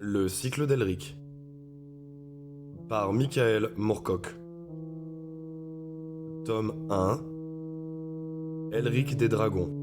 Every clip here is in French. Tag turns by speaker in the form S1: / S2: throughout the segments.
S1: Le cycle d'Elric par Michael Moorcock. Tome 1. Elric des Dragons.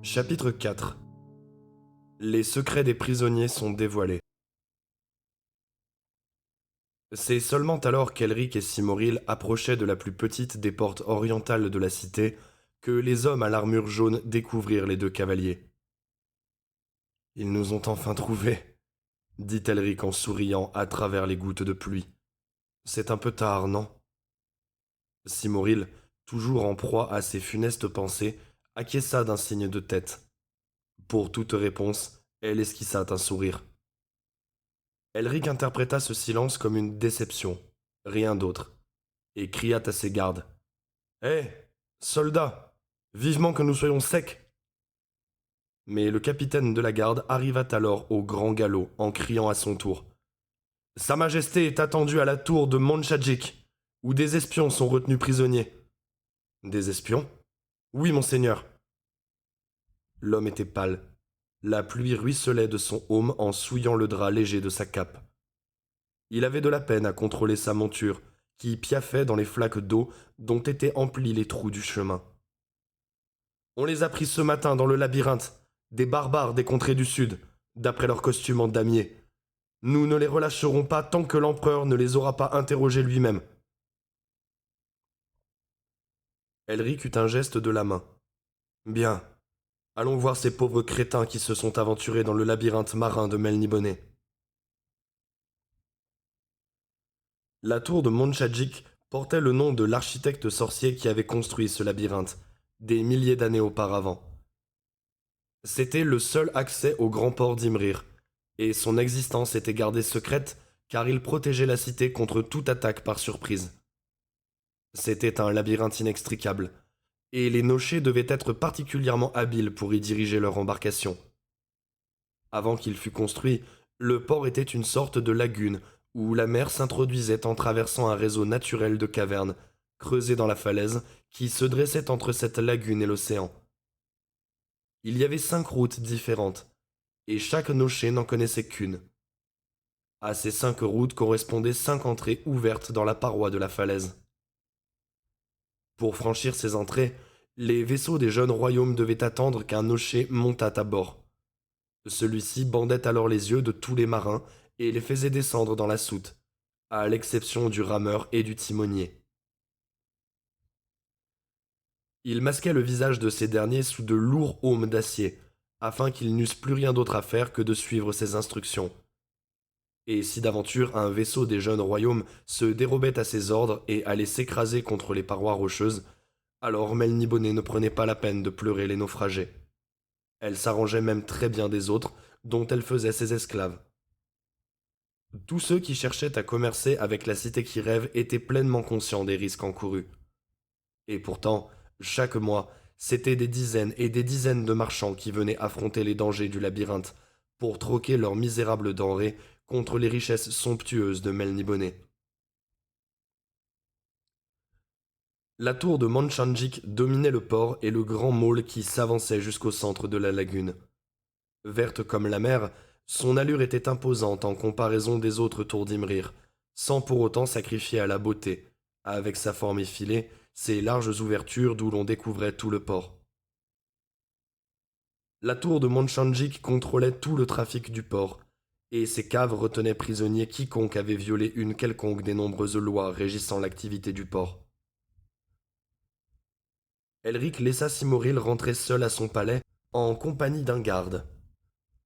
S1: Chapitre 4. Les secrets des prisonniers sont dévoilés. C'est seulement alors qu'Elric et Simoril approchaient de la plus petite des portes orientales de la cité que les hommes à l'armure jaune découvrirent les deux cavaliers. « Ils nous ont enfin trouvés », dit Elric en souriant à travers les gouttes de pluie. « C'est un peu tard, non ?» Simoril, toujours en proie à ses funestes pensées, acquiesça d'un signe de tête. Pour toute réponse, elle esquissa un sourire. Elric interpréta ce silence comme une déception, rien d'autre, et cria à ses gardes. « Hé, soldats, vivement que nous soyons secs !» Mais le capitaine de la garde arriva alors au grand galop en criant à son tour. « Sa Majesté est attendue à la tour de Montchadjik, où des espions sont retenus prisonniers. »« Des espions ? Oui, monseigneur. » L'homme était pâle. La pluie ruisselait de son aume en souillant le drap léger de sa cape. Il avait de la peine à contrôler sa monture, qui piaffait dans les flaques d'eau dont étaient emplis les trous du chemin. « On les a pris ce matin dans le labyrinthe, des barbares des contrées du sud, d'après leur costume en damier. Nous ne les relâcherons pas tant que l'empereur ne les aura pas interrogés lui-même. » Elric eut un geste de la main. « Bien. Allons voir ces pauvres crétins qui se sont aventurés dans le labyrinthe marin de Melniboné. » La tour de Montchadjik portait le nom de l'architecte sorcier qui avait construit ce labyrinthe, des milliers d'années auparavant. C'était le seul accès au grand port d'Imrir, et son existence était gardée secrète car il protégeait la cité contre toute attaque par surprise. C'était un labyrinthe inextricable, et les nochers devaient être particulièrement habiles pour y diriger leur embarcation. Avant qu'il fût construit, le port était une sorte de lagune où la mer s'introduisait en traversant un réseau naturel de cavernes, creusées dans la falaise, qui se dressait entre cette lagune et l'océan. Il y avait 5 routes différentes, et chaque nocher n'en connaissait qu'une. À ces 5 routes correspondaient 5 entrées ouvertes dans la paroi de la falaise. Pour franchir ces entrées, les vaisseaux des jeunes royaumes devaient attendre qu'un nocher montât à bord. Celui-ci bandait alors les yeux de tous les marins et les faisait descendre dans la soute, à l'exception du rameur et du timonier. Il masquait le visage de ces derniers sous de lourds aumes d'acier, afin qu'ils n'eussent plus rien d'autre à faire que de suivre ses instructions. Et si d'aventure un vaisseau des jeunes royaumes se dérobait à ses ordres et allait s'écraser contre les parois rocheuses, alors Melniboné ne prenait pas la peine de pleurer les naufragés. Elle s'arrangeait même très bien des autres, dont elle faisait ses esclaves. Tous ceux qui cherchaient à commercer avec la cité qui rêve étaient pleinement conscients des risques encourus. Et pourtant, chaque mois, c'étaient des dizaines et des dizaines de marchands qui venaient affronter les dangers du labyrinthe pour troquer leurs misérables denrées contre les richesses somptueuses de Melniboné. La tour de Monchanjik dominait le port et le grand môle qui s'avançait jusqu'au centre de la lagune. Verte comme la mer, son allure était imposante en comparaison des autres tours d'Imrir, sans pour autant sacrifier à la beauté, avec sa forme effilée, ses larges ouvertures d'où l'on découvrait tout le port. La tour de Monchanjik contrôlait tout le trafic du port, et ses caves retenaient prisonnier quiconque avait violé une quelconque des nombreuses lois régissant l'activité du port. Elric laissa Simoril rentrer seul à son palais, en compagnie d'un garde,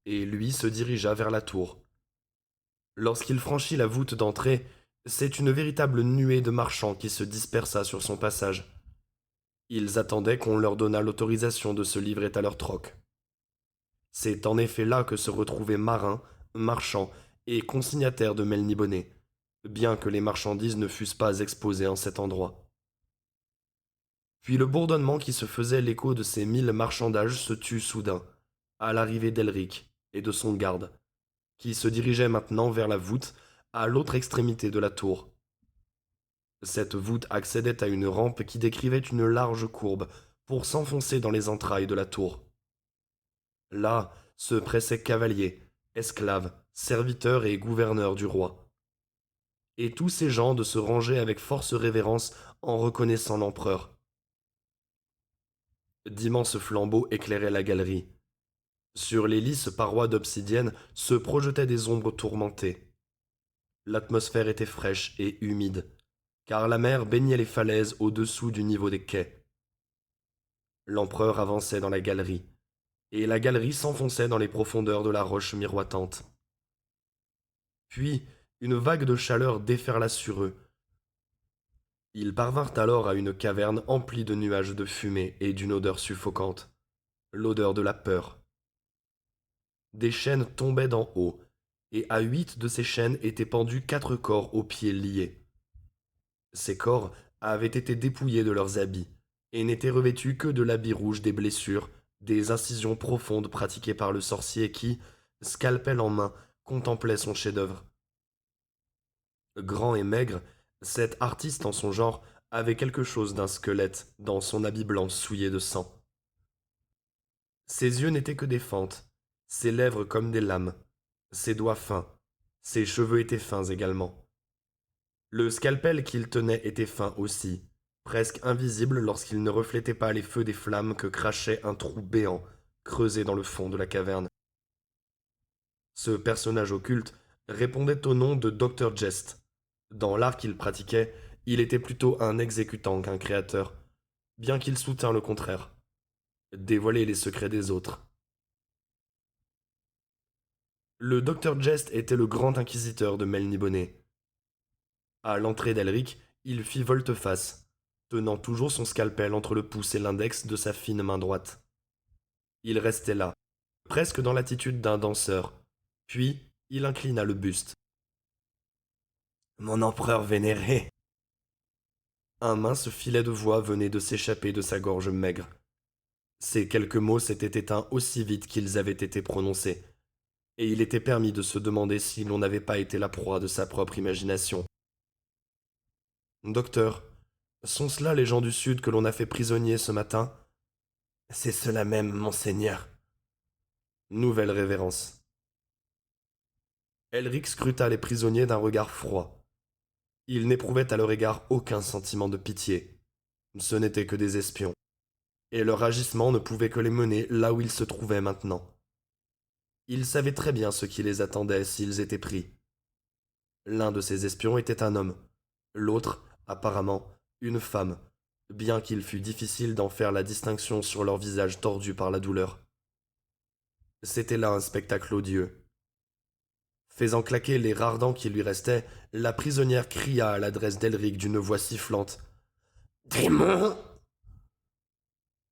S1: et lui se dirigea vers la tour. Lorsqu'il franchit la voûte d'entrée, c'est une véritable nuée de marchands qui se dispersa sur son passage. Ils attendaient qu'on leur donnât l'autorisation de se livrer à leur troc. C'est en effet là que se retrouvaient marins, marchands et consignataires de Melniboné, bien que les marchandises ne fussent pas exposées en cet endroit. Puis le bourdonnement qui se faisait l'écho de ces 1000 marchandages se tut soudain, à l'arrivée d'Elric et de son garde, qui se dirigeait maintenant vers la voûte, à l'autre extrémité de la tour. Cette voûte accédait à une rampe qui décrivait une large courbe pour s'enfoncer dans les entrailles de la tour. Là se pressaient cavaliers, esclaves, serviteurs et gouverneurs du roi. Et tous ces gens de se ranger avec force révérence en reconnaissant l'empereur. D'immenses flambeaux éclairaient la galerie. Sur les lisses parois d'obsidienne se projetaient des ombres tourmentées. L'atmosphère était fraîche et humide, car la mer baignait les falaises au-dessous du niveau des quais. L'empereur avançait dans la galerie, et la galerie s'enfonçait dans les profondeurs de la roche miroitante. Puis, une vague de chaleur déferla sur eux. Ils parvinrent alors à une caverne emplie de nuages de fumée et d'une odeur suffocante, l'odeur de la peur. Des chaînes tombaient d'en haut, et à 8 de ces chaînes étaient pendus 4 corps aux pieds liés. Ces corps avaient été dépouillés de leurs habits, et n'étaient revêtus que de l'habit rouge des blessures, des incisions profondes pratiquées par le sorcier qui, scalpel en main, contemplait son chef-d'œuvre. Grand et maigre, cet artiste en son genre avait quelque chose d'un squelette dans son habit blanc souillé de sang. Ses yeux n'étaient que des fentes, ses lèvres comme des lames, ses doigts fins, ses cheveux étaient fins également. Le scalpel qu'il tenait était fin aussi, presque invisible lorsqu'il ne reflétait pas les feux des flammes que crachait un trou béant, creusé dans le fond de la caverne. Ce personnage occulte répondait au nom de Dr. Jest. Dans l'art qu'il pratiquait, il était plutôt un exécutant qu'un créateur, bien qu'il soutint le contraire. Dévoiler les secrets des autres. Le Dr. Jest était le grand inquisiteur de Melniboné. À l'entrée d'Elric, il fit volte-face, tenant toujours son scalpel entre le pouce et l'index de sa fine main droite. Il restait là, presque dans l'attitude d'un danseur, puis il inclina le buste. Mon empereur vénéré. Un mince filet de voix venait de s'échapper de sa gorge maigre. Ces quelques mots s'étaient éteints aussi vite qu'ils avaient été prononcés, et il était permis de se demander si l'on n'avait pas été la proie de sa propre imagination. Docteur, sont cela les gens du Sud que l'on a fait prisonniers ce matin? C'est cela même, monseigneur. Nouvelle révérence. Elric scruta les prisonniers d'un regard froid. Il n'éprouvait à leur égard aucun sentiment de pitié, Ce n'étaient que des espions, et leur agissement ne pouvait que les mener là où ils se trouvaient maintenant. Ils savaient très bien ce qui les attendait s'ils étaient pris. L'un de ces espions était un homme, l'autre, apparemment, une femme, bien qu'il fût difficile d'en faire la distinction sur leur visage tordu par la douleur. C'était là un spectacle odieux. Faisant claquer les rares dents qui lui restaient, la prisonnière cria à l'adresse d'Elric d'une voix sifflante. Démon!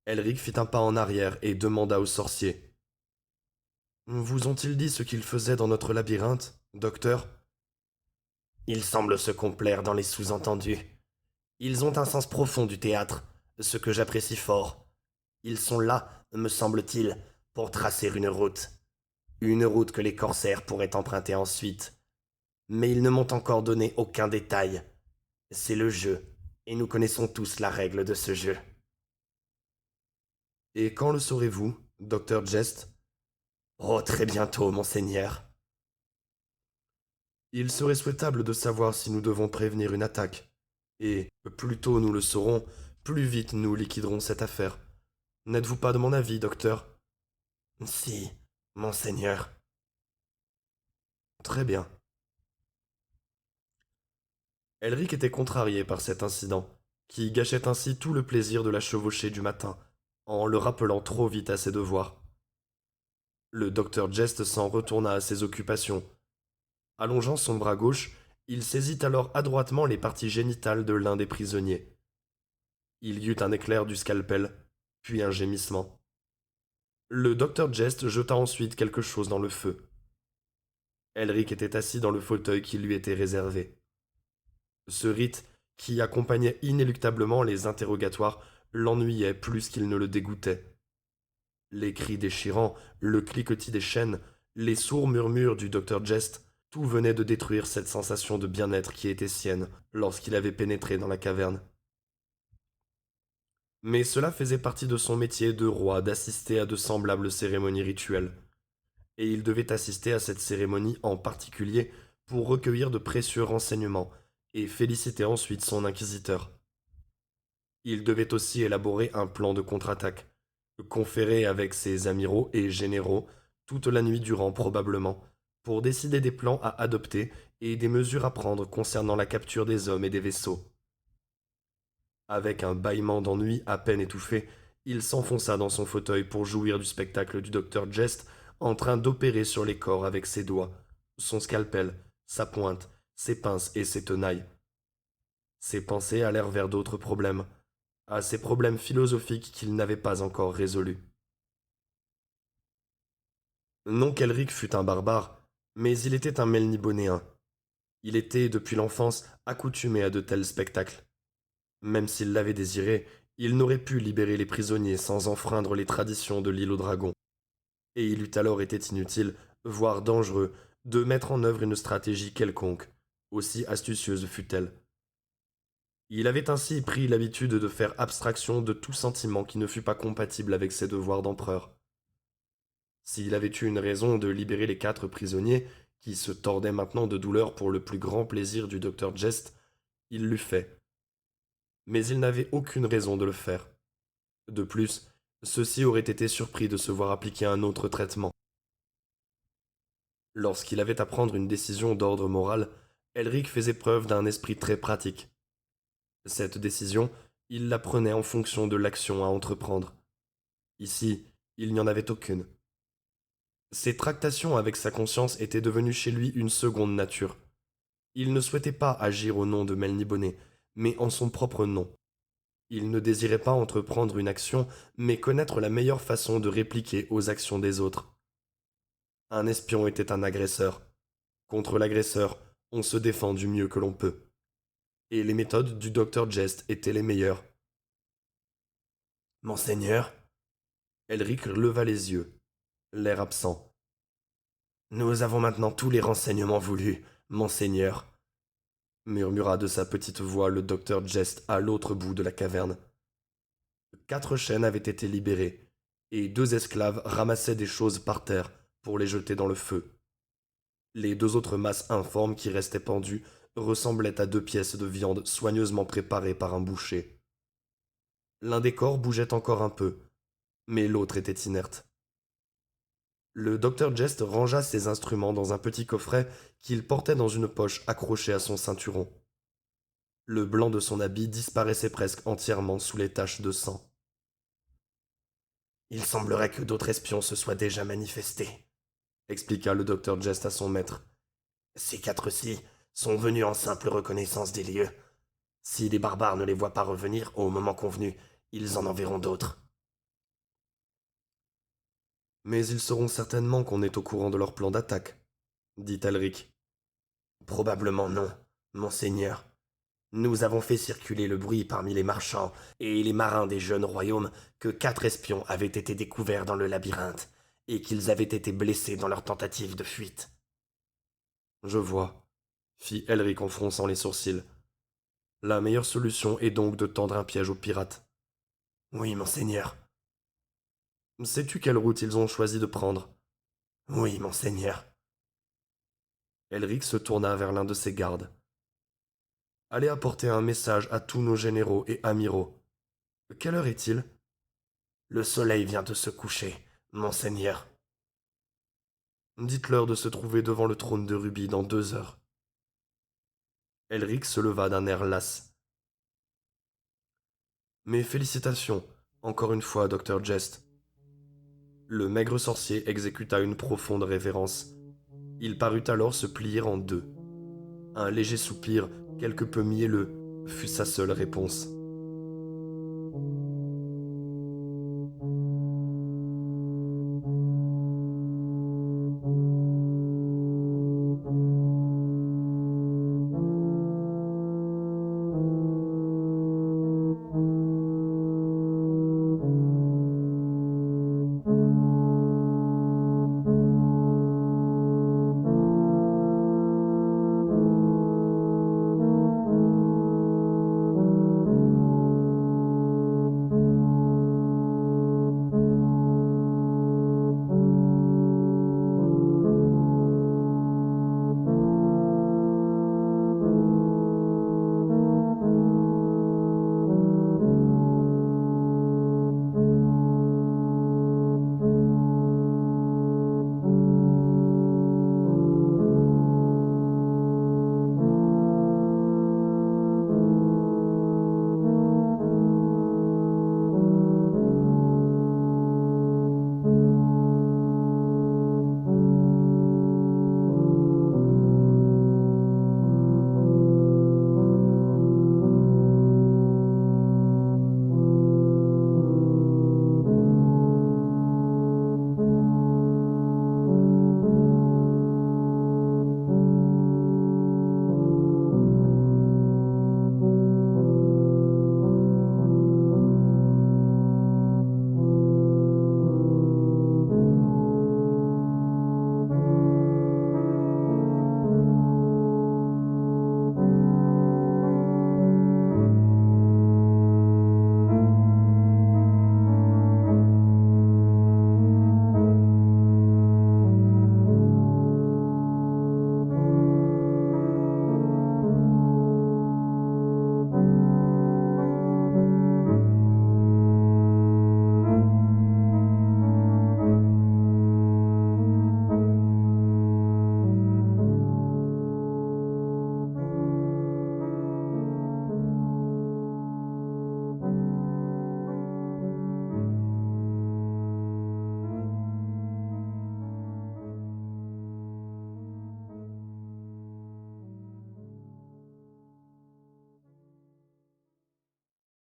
S1: Elric fit un pas en arrière et demanda au sorcier. Vous ont-ils dit ce qu'ils faisaient dans notre labyrinthe, docteur? Ils semblent se complaire dans les sous-entendus. Ils ont un sens profond du théâtre, ce que j'apprécie fort. Ils sont là, me semble-t-il, pour tracer une route. Une route que les corsaires pourraient emprunter ensuite. Mais ils ne m'ont encore donné aucun détail. C'est le jeu, et nous connaissons tous la règle de ce jeu. Et quand le saurez-vous, docteur Jest? Oh, très bientôt, monseigneur. Il serait souhaitable de savoir si nous devons prévenir une attaque. Et plus tôt nous le saurons, plus vite nous liquiderons cette affaire. N'êtes-vous pas de mon avis, docteur? Si, monseigneur. Très bien. Elric était contrarié par cet incident, qui gâchait ainsi tout le plaisir de la chevauchée du matin, en le rappelant trop vite à ses devoirs. Le docteur Jest s'en retourna à ses occupations. Allongeant son bras gauche, il saisit alors adroitement les parties génitales de l'un des prisonniers. Il y eut un éclair du scalpel, puis un gémissement. Le docteur Jest jeta ensuite quelque chose dans le feu. Elric était assis dans le fauteuil qui lui était réservé. Ce rite, qui accompagnait inéluctablement les interrogatoires, l'ennuyait plus qu'il ne le dégoûtait. Les cris déchirants, le cliquetis des chaînes, les sourds murmures du docteur Jest, tout venait de détruire cette sensation de bien-être qui était sienne lorsqu'il avait pénétré dans la caverne. Mais cela faisait partie de son métier de roi d'assister à de semblables cérémonies rituelles. Et il devait assister à cette cérémonie en particulier pour recueillir de précieux renseignements et féliciter ensuite son inquisiteur. Il devait aussi élaborer un plan de contre-attaque, conférer avec ses amiraux et généraux toute la nuit durant probablement, pour décider des plans à adopter et des mesures à prendre concernant la capture des hommes et des vaisseaux. Avec un bâillement d'ennui à peine étouffé, il s'enfonça dans son fauteuil pour jouir du spectacle du docteur Jest en train d'opérer sur les corps avec ses doigts, son scalpel, sa pointe, ses pinces et ses tenailles. Ses pensées allèrent vers d'autres problèmes, à ces problèmes philosophiques qu'il n'avait pas encore résolus. Non qu'Elric fût un barbare, mais il était un Melnibonéen. Il était, depuis l'enfance, accoutumé à de tels spectacles. Même s'il l'avait désiré, il n'aurait pu libérer les prisonniers sans enfreindre les traditions de l'île aux dragons. Et il eût alors été inutile, voire dangereux, de mettre en œuvre une stratégie quelconque, aussi astucieuse fût-elle. Il avait ainsi pris l'habitude de faire abstraction de tout sentiment qui ne fût pas compatible avec ses devoirs d'empereur. S'il avait eu une raison de libérer les 4 prisonniers, qui se tordaient maintenant de douleur pour le plus grand plaisir du docteur Jest, il l'eût fait. Mais il n'avait aucune raison de le faire. De plus, ceux-ci auraient été surpris de se voir appliquer un autre traitement. Lorsqu'il avait à prendre une décision d'ordre moral, Elric faisait preuve d'un esprit très pratique. Cette décision, il la prenait en fonction de l'action à entreprendre. Ici, il n'y en avait aucune. Ses tractations avec sa conscience étaient devenues chez lui une seconde nature. Il ne souhaitait pas agir au nom de Melniboné, mais en son propre nom. Il ne désirait pas entreprendre une action, mais connaître la meilleure façon de répliquer aux actions des autres. Un espion était un agresseur. Contre l'agresseur, on se défend du mieux que l'on peut. Et les méthodes du docteur Jest étaient les meilleures. Monseigneur? Elric leva les yeux, l'air absent. Nous avons maintenant tous les renseignements voulus, monseigneur, murmura de sa petite voix le docteur Jest à l'autre bout de la caverne. 4 chaînes avaient été libérées, et 2 esclaves ramassaient des choses par terre pour les jeter dans le feu. Les 2 autres masses informes qui restaient pendues ressemblaient à 2 pièces de viande soigneusement préparées par un boucher. L'un des corps bougeait encore un peu, mais l'autre était inerte. Le docteur Jest rangea ses instruments dans un petit coffret qu'il portait dans une poche accrochée à son ceinturon. Le blanc de son habit disparaissait presque entièrement sous les taches de sang. Il semblerait que d'autres espions se soient déjà manifestés, expliqua le docteur Jest à son maître. Ces quatre-ci sont venus en simple reconnaissance des lieux. Si les barbares ne les voient pas revenir au moment convenu, ils en enverront d'autres. Mais ils sauront certainement qu'on est au courant de leur plan d'attaque, dit Elric. Probablement non, monseigneur. Nous avons fait circuler le bruit parmi les marchands et les marins des jeunes royaumes que 4 espions avaient été découverts dans le labyrinthe et qu'ils avaient été blessés dans leur tentative de fuite. Je vois, fit Elric en fronçant les sourcils. La meilleure solution est donc de tendre un piège aux pirates. Oui, monseigneur. Sais-tu quelle route ils ont choisi de prendre? Oui, monseigneur. Elric se tourna vers l'un de ses gardes. Allez apporter un message à tous nos généraux et amiraux. Quelle heure est-il? Le soleil vient de se coucher, monseigneur. Dites-leur de se trouver devant le trône de rubis dans 2 heures. Elric se leva d'un air las. Mes félicitations, encore une fois, docteur Jest. Le maigre sorcier exécuta une profonde révérence. Il parut alors se plier en deux. Un léger soupir, quelque peu mielleux, fut sa seule réponse.